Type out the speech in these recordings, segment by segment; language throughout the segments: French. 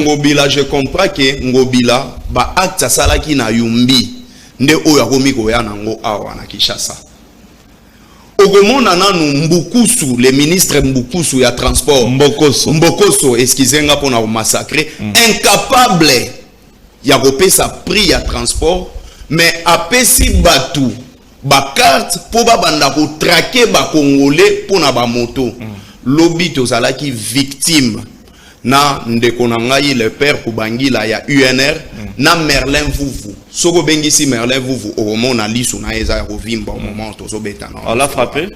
Ngobila, je comprends que Ngobila, ba acte sala ki na yumbi, nde oya komi koya nango awa na Kinshasa. Ogomona nanu Mbukusu, le ministre Mbukusu ya transport. Mbokoso, excusez-moi pour na massacrer, incapable ya kopesa prix ya transport, mais apesi batu, ba carte pour ba banda ko traquer ba Congolais pour na ba moto. Lobby tozala ki victime. Na ndeko na ngai le père Kubangila ya UNR na Merlin Vuvu soko bengisi Merlin Vuvu au moment na lisu na eza rovimba au moment tozo betana on l'a frappé,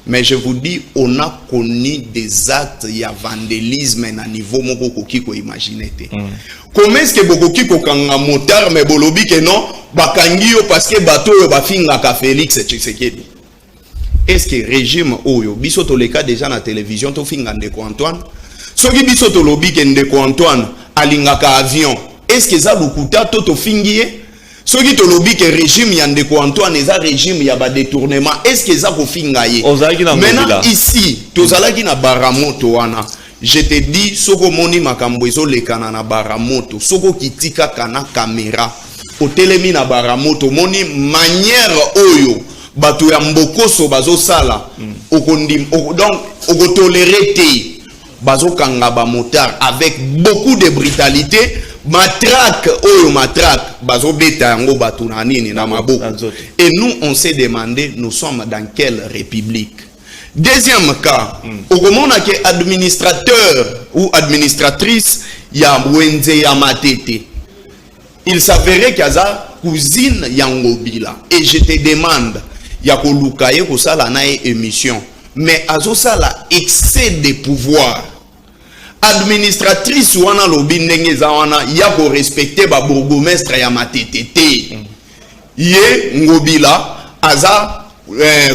mais je vous dis on a connu des actes ya vandalisme na niveau moko koki ko imaginer te. Comment est-ce que bokoki ko kanga motard mais bolobi que non bakangi yo parce que bato yo bafinga ka Félix Tshisekedi. Est-ce que régime oyo biso to le cas déjà na télévision to finga ndeko Antoine soki biso to lobi ke ndeko Antoine alingaka avion, est-ce que ça lukuta toto fingie? Soki to lobi ke régime ya ndeko Antoine eza régime ya ba détournement, est-ce que ça ko fingaye? Maintenant ici tozalaki na baramoto wana, je te dis soko moni makambo ezo lekana na baramoto, soko kitika kana caméra otelemi na baramoto moni manière oyo bato ya Mbokoso bazo sala okondim donc okotolérer te bazo kanga ba motard avec beaucoup de brutalité, matraque oyo matraque bazo beta yango batu na nini na maboko. Et nous on s'est demandé nous sommes dans quelle république? Deuxième cas, au moment que administrateur ou administratrice ya Wenze ya Matete, il s'avérait qu'il y a cousine Yangobila et je te demande ya ko lukaye ko sala na émission mais azosa la excès de pouvoir. Administratrice wana lobi ndenge za wana ya ko respecter ba bourgmestre ya Matete. Ye Ngobila aza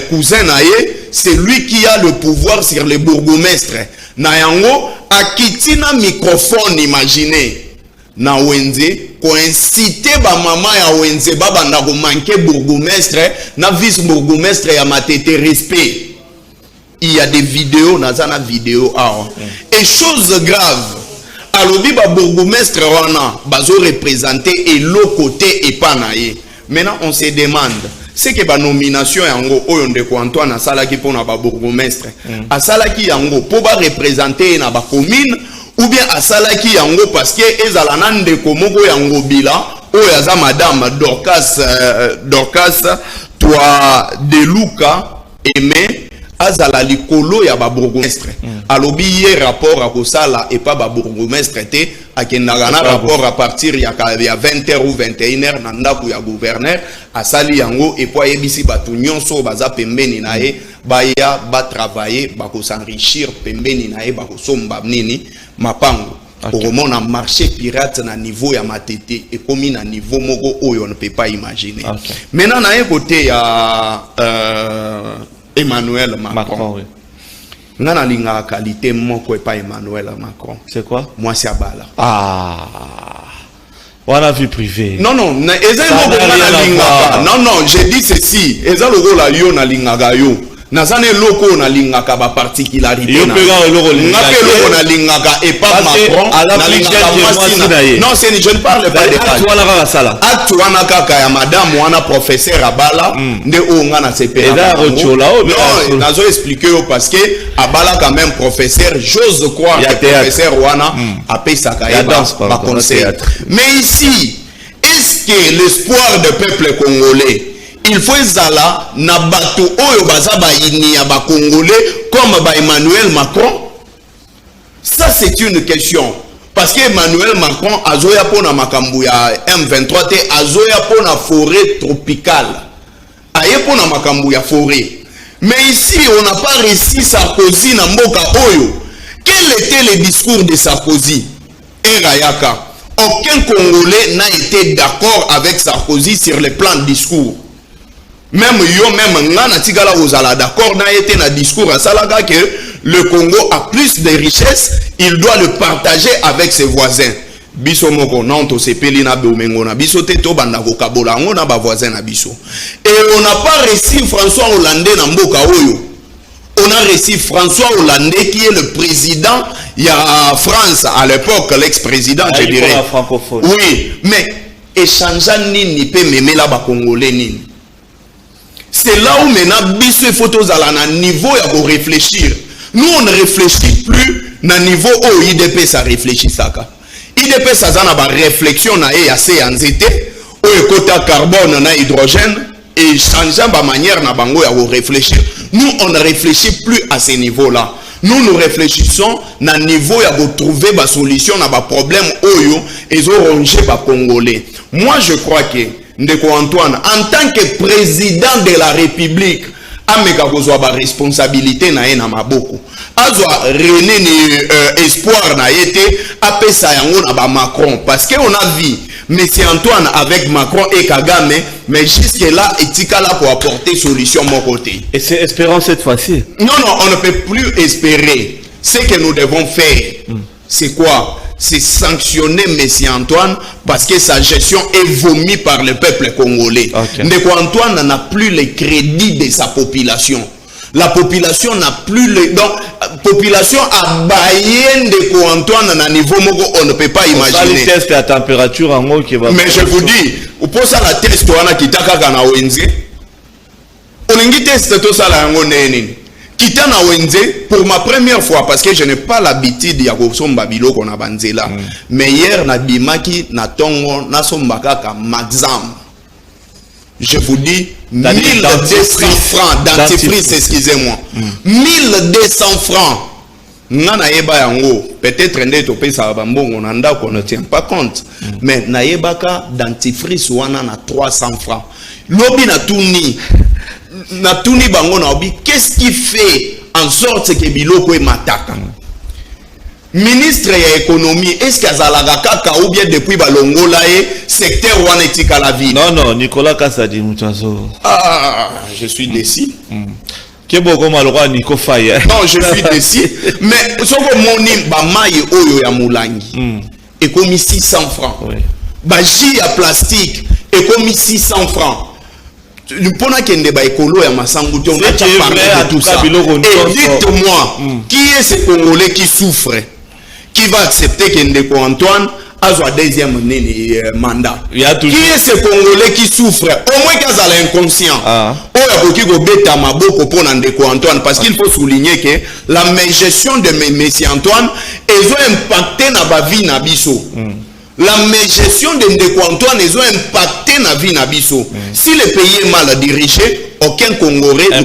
cousin na ye, c'est lui qui a le pouvoir sur le bourgmestre. Na yango akitina microphone imaginez na Wenze ko inciter ba mama ya Wenze baba na ko manquer bourgmestre na vice bourgmestre ya Matete respect. Il y a des vidéos, nazana vidéo et chose grave, alobi ba bourgmestre wana bazo représenter et l'autre côté et pas naie. Maintenant on se demande, c'est que ba nomination yango oyo ndeko Antoine asala ki pona ba bourgmestre, asala ki yango po ba représenter na ba commune ou bien asala ki yango parce que ezala na ndeko moko yango bila oyo aza madame Dorcas toi de Luca Aimé azala likolo ya ba bourgmestre. Alobi ye rapport a kosala et pas ba bourgmestre te akendaka na rapport à partir ya 20h ou 21h na ndako ya gouverneur asali yango et puis yebisi batu nyonso baza pembeni na ye baya ba travailler ba ko s'enrichir pembeni na ye ba ko somba nini mapango. Au na marché pirate na niveau ya Matete et comme na niveau moko oyo on ne peut pas imaginer. Maintenant na côté ya Emmanuel Macron. Oui. Ngana linga qualité moko pas Emmanuel Macron. C'est quoi? Moi c'est Abala. Ah. On a vie privée. Non non, non, je dis ceci. Eza logo la yo na linga ga yo. Nazane loko na linga ka ba particularité na. Ngapelo na linga ka et pas Macron. Na linga ka non, c'est je ne parle pas de ça. Atuana ka sala. Atuana ka ya madame wana professeur Abala nde o ngana CPA. Non, nazo expliquer parce que Abala quand même professeur, j'ose croire que professeur wana a payé sa carrière ba conseil. Mais ici, est-ce que l'espoir du peuple congolais il faut zala na bato oyo baza ba ini ya ba Congolais comme ba Emmanuel Macron? Ça c'est une question parce que Emmanuel Macron azoya pona makambu ya M23 te azoya pona forêt tropicale aye pona makambu ya forêt. Mais ici on n'a pas réussi Sarkozy na mboka oyo. Quel était le discours de Sarkozy? Erayaka, aucun Congolais n'a été d'accord avec Sarkozy sur le plan de discours. Même yo, même ngana tigala ozala d'accord na été na discours à Salaga que le Congo a plus de richesses, il doit le partager avec ses voisins. Biso moko non to sepeli na beomengo na biso te to banda ko kabola ngo na ba voisins na biso. Et on n'a pas réussi François Hollande na mboka oyo. on a reçu François Hollande qui est le président, il y a France à l'époque, l'ex-président, je dirais. Francophone. Oui, mais échangeant ni peut même là bas congolais ni. C'est là où maintenant biso il faut tous aller à un niveau pour réfléchir. Nous on ne réfléchit plus na niveau où IDP ça réfléchit ça. IDP ça na ba réflexion na e assez anzité où quota carbone na hydrogène et changeant ba manière na bango ya réfléchir. Nous on ne réfléchit plus à ce niveau là. Nous réfléchissons na niveau ya trouver ba solution na ba problème oyo et ronger ba congolais. Moi je crois que Ndeko Antoine en tant que président de la République ameka kozwa ba responsabilité na ena maboko azwa René ni espoir na yete apesa yango na ba Macron parce que on a vu monsieur Antoine avec Macron et Kagame mais jusque là etika là pour apporter solution mon côté et c'est espérant cette fois-ci. Non on ne peut plus espérer. Ce que nous devons faire c'est quoi? C'est sanctionner monsieur Antoine parce que sa gestion est vomi par le peuple congolais. Okay. Ndeko Antoine n'a plus le crédit de sa population. La population n'a plus le... Donc, population a baillé Ndeko Antoine à un niveau moko on ne peut pas imaginer. Le test à température en haut qui va... Mais je vous dis, vous posez la test qui t'a kana wenze. On a test tout ça là en neni. Kitana Wenze pour ma première fois parce que je n'ai pas l'habitude ya kosomba biloko na banzela mais hier na bimaki na tongo na sombaka ka maxam je vous dis 1200 francs dentifrice excusez-moi 1200 francs ngana yeba yango peut-être ndé pesa ba mbongo na ndako on ne tient pas compte mais na yebaka dentifrice wana na 300 francs lobi na tuni Natuni bango na obi qu'est-ce qui fait en sorte que biloko e mataka ministre ya économie est-ce qu'azalaga kaka ou bien depuis balongola e secteur wana etika la vie non Nicolas Kassadi mutazo je suis déçu keboko maloko Nico Faye non je suis déçu mais soko moni ba mayi oyo ya mulangi et comme 600 francs ba ji à plastique et comme 600 francs. Pour kende ba écolo ya masangu on a parlé de tout ça. Et dites-moi, qui est ce Congolais qui souffre, qui va accepter Ndeko Antoine à son deuxième mandat? Qui est ce Congolais qui souffre? Au moins qu'il a l'inconscient. Oh, il faut beta maboko pour Ndeko Antoine parce qu'il faut souligner que la gestion de Messie Antoine ils ont impacté na ba vie na biso. La gestion de Ndeko Antoine ils ont impacté na vie na biso. Si le pays est mal dirigé, aucun Congolais a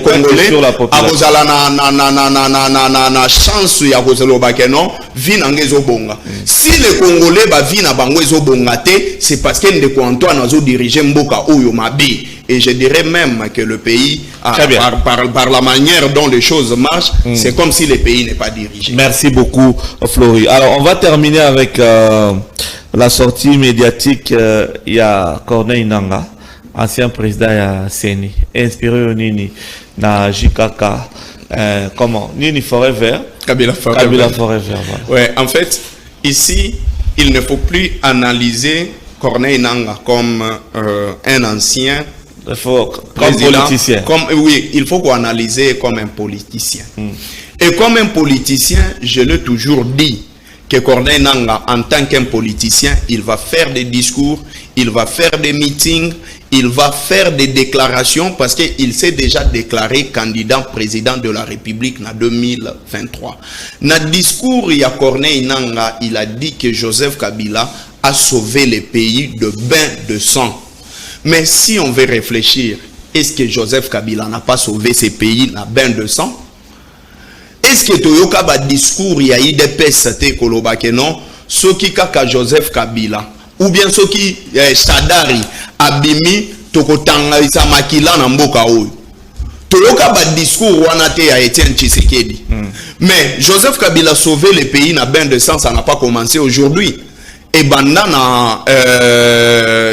na chance ya kozelo bakeno vie na ngezo bonga. Si le Congolais ba vie na bango ezo bonga te, c'est parce que Ndeko Antoine azo diriger mboka oyo mabe. Et je dirais même que le pays par la manière dont les choses marchent, c'est comme si le pays n'est pas dirigé. Merci beaucoup Flory. Alors on va terminer avec la sortie médiatique, il y a Corneille Nangaa, ancien président de CENI, inspiré au Nini, na JKK, comment Nini Forever, Kabila Forever. Voilà. Ouais, en fait, ici, il ne faut plus analyser Corneille Nangaa comme un ancien politicien. Oui, il faut qu'on analyse comme un politicien. Et comme un politicien, je l'ai toujours dit, que Corneille Nangaa, en tant qu'un politicien, il va faire des discours, il va faire des meetings, il va faire des déclarations parce qu'il s'est déjà déclaré candidat président de la République en 2023. Dans le discours, il y a Corneille Nangaa, il a dit que Joseph Kabila a sauvé le pays de bain de sang. Mais si on veut réfléchir, est-ce que Joseph Kabila n'a pas sauvé ce pays dans bain de sang? Est-ce que Toyoka ba discours il y a eu des PST kolobake non ce qui kaka Joseph Kabila ou bien ce qui Shadari abimi tokotanga isa makila na mboka oyo Toyoka ba discours wana te ya Etienne Tshisekedi. Mais Joseph Kabila sauver le pays na bain de sang, ça n'a pas commencé aujourd'hui. Et bandana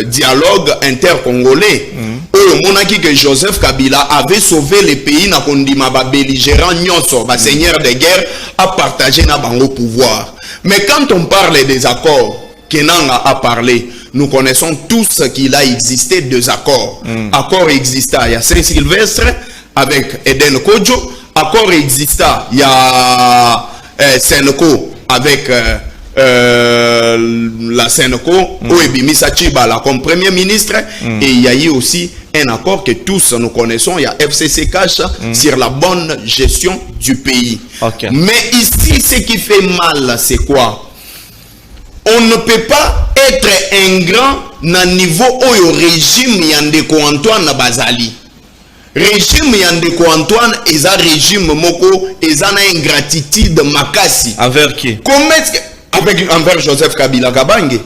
dialogue inter-congolais. Monaki que Joseph Kabila avait sauvé le pays na kondima ba belligérant nyonso ba seigneur de guerre a partagé na bango pouvoir. Mais quand on parle des accords Kenanga a parlé, nous connaissons tous qu'il a existé deux accords. Accord existant, il y a Saint-Sylvestre avec Eden Kodjo, accord exista, il y a Seneko avec la Seneko, Oebimisa Chibala comme premier ministre, et il y a eu aussi un accord que tous nous connaissons, il y a FCC Cash sur la bonne gestion du pays. Mais ici, ce qui fait mal, c'est quoi? On ne peut pas être ingrat na niveau au régime Yandeko Antoine Bazali. Régime Yandeko Antoine est un régime moko, est une ingratitude makasi. Envers qui? Envers Joseph Kabila Kabange.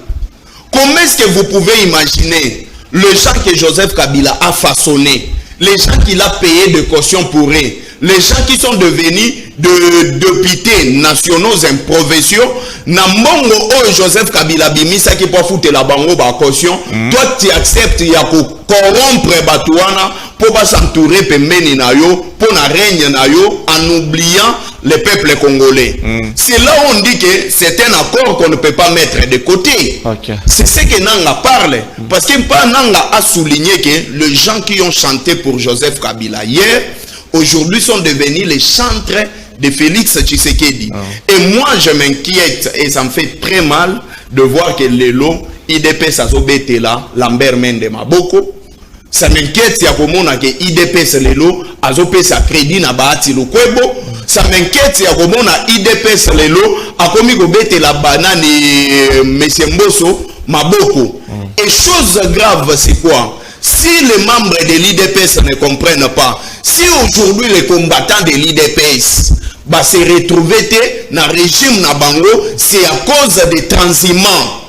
Comment est-ce que vous pouvez imaginer le gens que Joseph Kabila a façonné, les gens qu'il a payé de caution pour eux, les gens qui sont devenus de députés nationaux et provinciaux, Namongo oh Joseph Kabila bimisa qui peut foutre la bango ba caution, toi tu acceptes ya ko corrompre Batouana pour pas s'entourer pembeni na yo, pour na règne na yo en oubliant le peuple congolais. C'est là où on dit que c'est un accord qu'on ne peut pas mettre de côté. C'est ce que Nanga parle. Parce que Nanga a souligné que les gens qui ont chanté pour Joseph Kabila hier, aujourd'hui sont devenus les chantres de Félix Tshisekedi. Et moi je m'inquiète et ça me fait très mal de voir que Lelo, IDPS Azobete là, Lambert Mende Maboko, ça m'inquiète si à Komona que IDPS Lelo Azopé sa crédit na Bahati Lukwebo, ça m'inquiète si à Komona IDPS Lelo a commis Gobete la banane et Monsieur Mbosso Maboko. Et chose grave c'est quoi? Si les membres de l'IDPS ne comprennent pas, si aujourd'hui les combattants de l'IDPS bah, se retrouvent dans le régime na bango, c'est à cause des transhumants.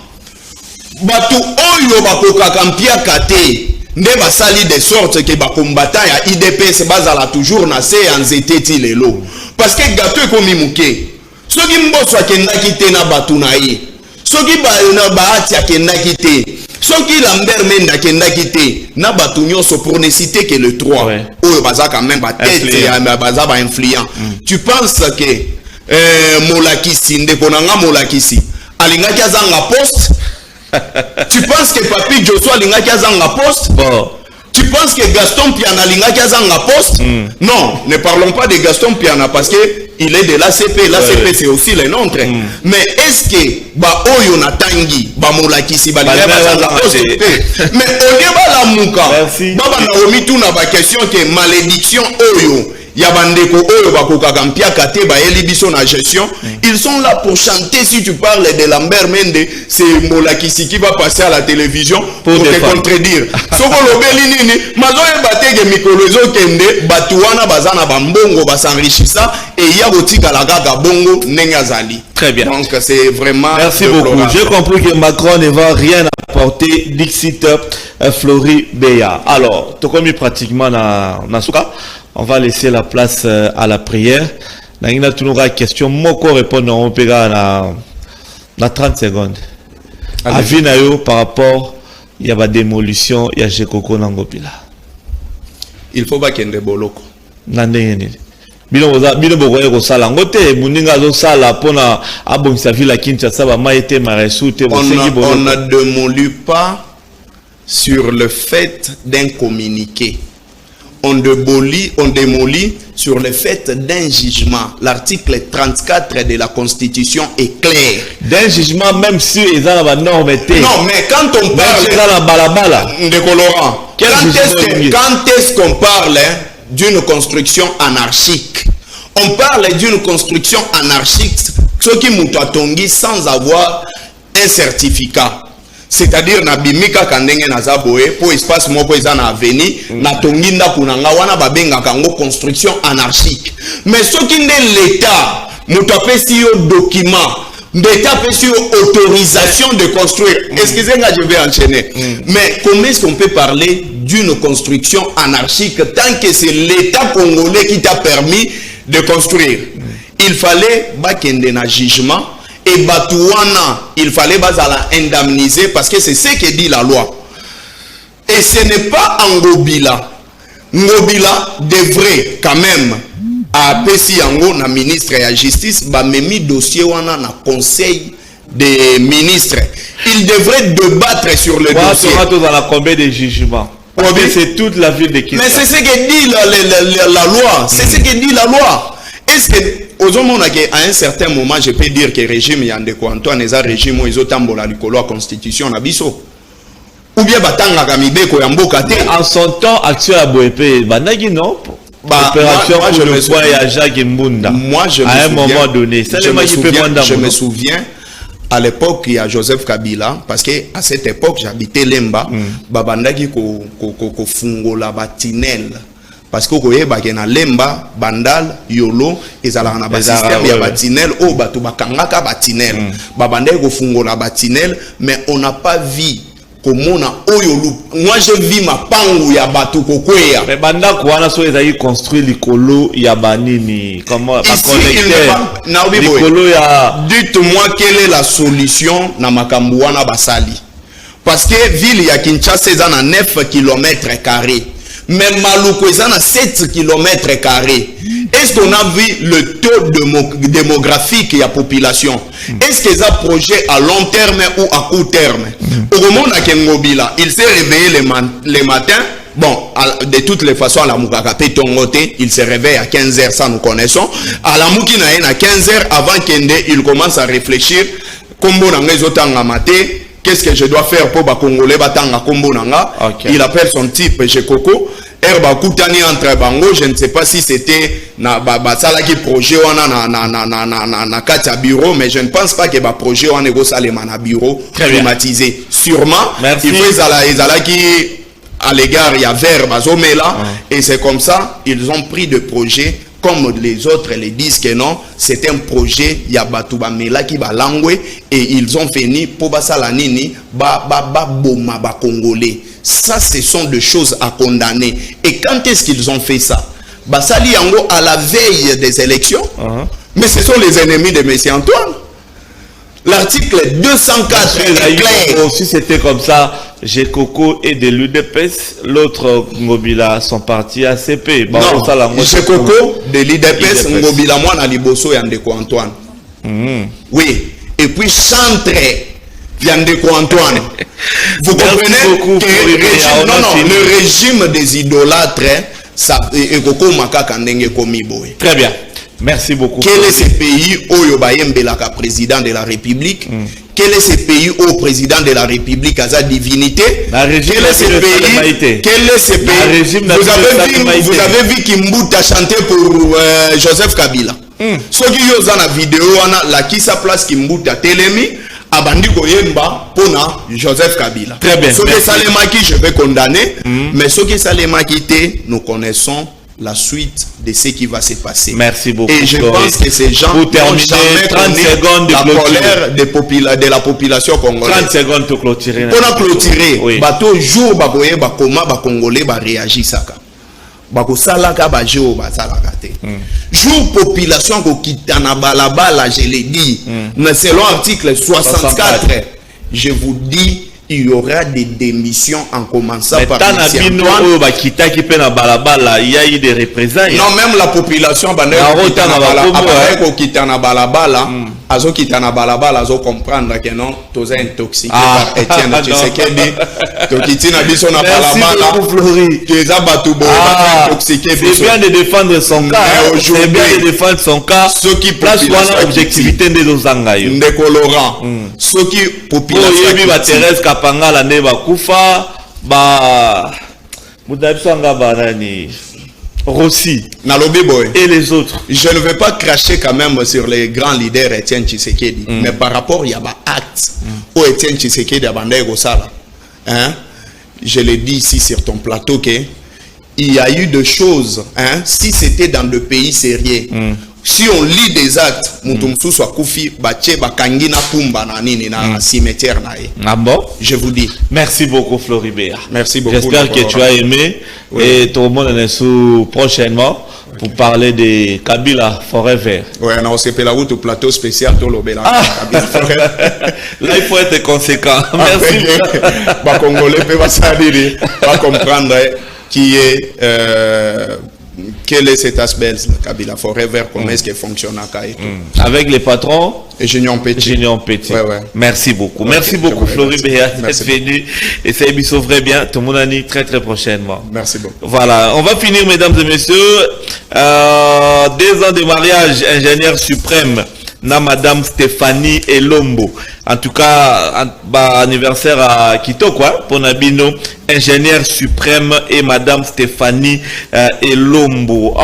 Batu oyo bakoka kampia kate, ne basali de sorte que ba combattant ya IDPS bazala toujours na se anzete ti lelo. Parce que gato ekomi muke. Soki mboso akendaki te na batu na ye. Soki ba na Bahati akendaki te. Soki Lambert Mende akendaki te na batu nyonso pour ne citer que le 3. Oyo baza quand même ba tête ya baza ba influent. Tu penses que Molakisi ndeko nanga Molakisi alingaki azanga poste? Tu penses que Papi Joshua alingaki azanga poste? Tu penses que Gaston Piana alingaki azanga poste? Non, ne parlons pas de Gaston Piana parce que il est de l'ACP, l'ACP c'est aussi les nôtres. Mais est-ce que ba oyo natangi ba Molakisi ba lingaki azanga poste? Mais on est ba la muka. Baba na omitu na ba question que malédiction oyo Yabandeko oyo bakoka kampia kate ba elibiso na gestion, ils sont là pour chanter. Si tu parles de Lambert Mende, c'est Molakisi qui va passer à la télévision pour te contredire. Soko lobeli nini, mazoye batege mikolozo kende, batuana bazana bambongo basanrichissa et ya botika la gaga bongo nengazali. Très bien. Donc c'est vraiment. Merci beaucoup. J'ai compris que Macron ne va rien apporter dixit Flori Beya. Alors, tu commis pratiquement na souka. On va laisser la place à la prière. Il y a toujours une question. Moko répondre on peut na 30 secondes. Avis nayo par rapport il y a la démolition il y a Jekoko Nangopila. Il faut pas qu'il y ait des boloko. Nandengeni. Bino bokoye ko sala ngote muninga zo sala pona abomisa villa Kinshasa ba maete maresute on ne démolit pas sur le fait d'un communiqué. On démolit sur le fait d'un jugement. L'article 34 de la Constitution est clair. D'un jugement, même si ils ont la norme. Non, mais quand on parle de colorant, quand est-ce qu'on parle d'une construction anarchique? On parle d'une construction anarchique, ce qui moutongi sans avoir un certificat. C'est-à-dire na bimika kandenge na zaboe pour espace moko ezana aveni na tonginda kunanga wana babenga kango construction anarchique. Mais ce qui n'est l'état mutapesi yo document l'état pesi yo autorisation de construire. Excusez-moi, je vais enchaîner. Mais comment est-ce qu'on peut parler d'une construction anarchique tant que c'est l'état congolais qui t'a permis de construire? Il fallait bakende na jugement. Et Batouana, il fallait bazala indemniser parce que c'est ce que dit la loi. Et ce n'est pas Ngobila. Ngobila devrait quand même à Pessi Yango, na ministre de la justice, ba memi dossier wana na conseil des ministres. Il devrait débattre sur le dossier. Dans la combien de jugements? C'est toute la ville de Kinshasa. Mais c'est ce que dit la loi. C'est ce que dit la loi. Est-ce que, à un certain moment, je peux dire que le régime Yandeko Antoine est un régime où ils ont tambola la constitution na biso? Ou bien batanga kamibeko ya mboka te? En son temps, action à Boépé, banagi non? Opération pour le poids à Jacques Mbunda. Moi, je me à un souviens, moment donné. Je me souviens, à l'époque, il y a Joseph Kabila, parce qu'à cette époque, j'habitais Lemba, babandaki ko fungola batinel. Parce que na Lemba, Bandal, Yolo, ils allaient dans le système, il y a batinel, oh, batu bakangaka batinel. Babandaki ko fungola batinel, mais on n'a pas vu. Moi je vis ma pangu ya batu kokwea. Mais banda kwana so ezali construit likolo ya banini comment pas connecter likolo ya. Dites-moi quelle est la solution na makambu wana basali. Parce que ville ya Kinshasa est à 9 km². Mais Maluku est à 7 km². Est-ce qu'on a vu le taux démographique de la population? Est-ce qu'il y a un projet à long terme ou à court terme? Au moment où il s'est réveillé le matin. Bon, de toutes les façons, à la Moukakape Tongote, il se réveille à 15h, ça nous connaissons. À la Moukinaïen, à 15h, avant Kende, il commence à réfléchir. Qu'est-ce que je dois faire pour Congolais batanga kombo nanga? Il appelle son type chez Coco. Herba Koutani entre bango, je ne sais pas si c'était na basala qui projet wana na katia bureau, mais je ne pense pas que ba projet wana go salema na bureau climatisé. Sûrement, il faut ezala qui à l'égard il y a verbe azomela et c'est comme ça ils ont pris de projets. Comme les autres les disent que non, c'est un projet Yabatuba Mela qui va langouer et ils ont fini pour basala nini boma ba congolais. Ça ce sont des choses à condamner. Et quand est-ce qu'ils ont fait ça? Basali yango à la veille des élections. Mais ce sont les ennemis de M. Antoine. L'article 204 est clair. Si c'était comme ça, Gekoko et de l'UDPS, l'autre Ngobila sont partis à CP. Non, Gekoko de l'UDPS, Ngobila moi na liboso Yandeko Antoine. Oui, et puis Chantre Yandeko Antoine. Vous comprenez que le régime des idolâtres, ça est Koko Makaka Ndenge Komiboé. Très bien. Merci beaucoup. Quel est ce pays où Yobayem Belaka, président de la République? Quel est ce pays où président de la République a sa divinité? Quel est ce pays? Quel est ce pays? Vous avez vu Kimbuta chanter pour Joseph Kabila. Ce qui est dans la vidéo, la qui sa place Kimbuta Telemi. Abandi Koyemba pona Joseph Kabila. Très bien. Ce que Salemaki, je vais condamner, mais ce que Salemaki était, nous connaissons la suite de ce qui va se passer. Merci beaucoup. Et je pense que ces gens pour terminer 30 secondes de la colère de la population congolaise. 30 secondes pour clôturer. Pour clôturer, oui. Bateau jour bakoye bakoma ba congolais ba réagir saka. Bako salaka ba jo ba salaka te. Jour population ko kitana balabala, je l'ai dit. Selon article 64, je vous dis il y aura des démissions en commençant par il y a eu des représalies. Non, même la population azo kitana balabala azo comprendre que non tous intoxiqués par Etienne Tshisekedi to kitina biso na balabala que za batu bo intoxiqué. C'est bien de défendre son cas. C'est bien de défendre son cas. Ce qui place l'objectivité de nos engagements. Ndécolorant. Ce qui population Thérèse Kapangala ne ba kufa ba mudabisanga banani Rossi et les autres. Je ne vais pas cracher quand même sur les grands leaders Etienne Tshisekedi, mais par rapport il y a un acte où Etienne Tshisekedi a bandé Gosala. Je l'ai dit ici sur ton plateau que il y a eu des choses. Si c'était dans des pays sérieux, si on lit des actes, cimetière. Ah bon? Je vous dis. Merci beaucoup, Floribert. Merci beaucoup. J'espère que tu as aimé. Oui. Et tout le monde est sous prochainement pour parler de Kabila Forever. Oui, on a fait la route au plateau spécial pour le Béla. Là, il faut être conséquent. Merci. Les Congolais peuvent comprendre qui est quel est cet aspect Kabila Forever, comment est-ce qu'il fonctionne à et tout. Avec les patrons et Génion Petit. Génion Petit. Ouais. Merci beaucoup. Okay, merci beaucoup Flori Béa d'être venu. Et ça il sauverait bien. Tout le monde a dit très très prochainement. Merci beaucoup. Voilà, on va finir mesdames et messieurs. 2 ans de mariage, ingénieur suprême. Na Madame Stéphanie Elombo. En tout cas, anniversaire à Quito, quoi, pour Nabino, ingénieur suprême et Madame Stéphanie Elombo.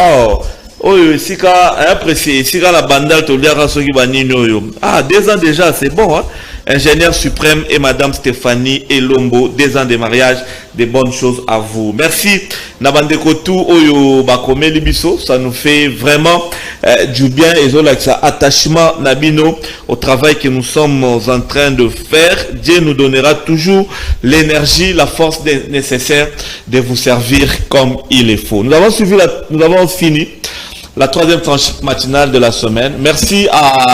Oh, sika, apprécié, sika la bandale, to lira soki banino yo. 2 ans déjà, c'est bon, hein. Ingénieur suprême et Madame Stéphanie Elombo, 2 ans de mariage, des bonnes choses à vous. Merci. Nabande Kotou Oyo Bakome Libiso, ça nous fait vraiment du bien et ça attachement Nabino au travail que nous sommes en train de faire. Dieu nous donnera toujours l'énergie, la force nécessaire de vous servir comme il est faut. Nous avons fini la 3e tranche matinale de la semaine. Merci à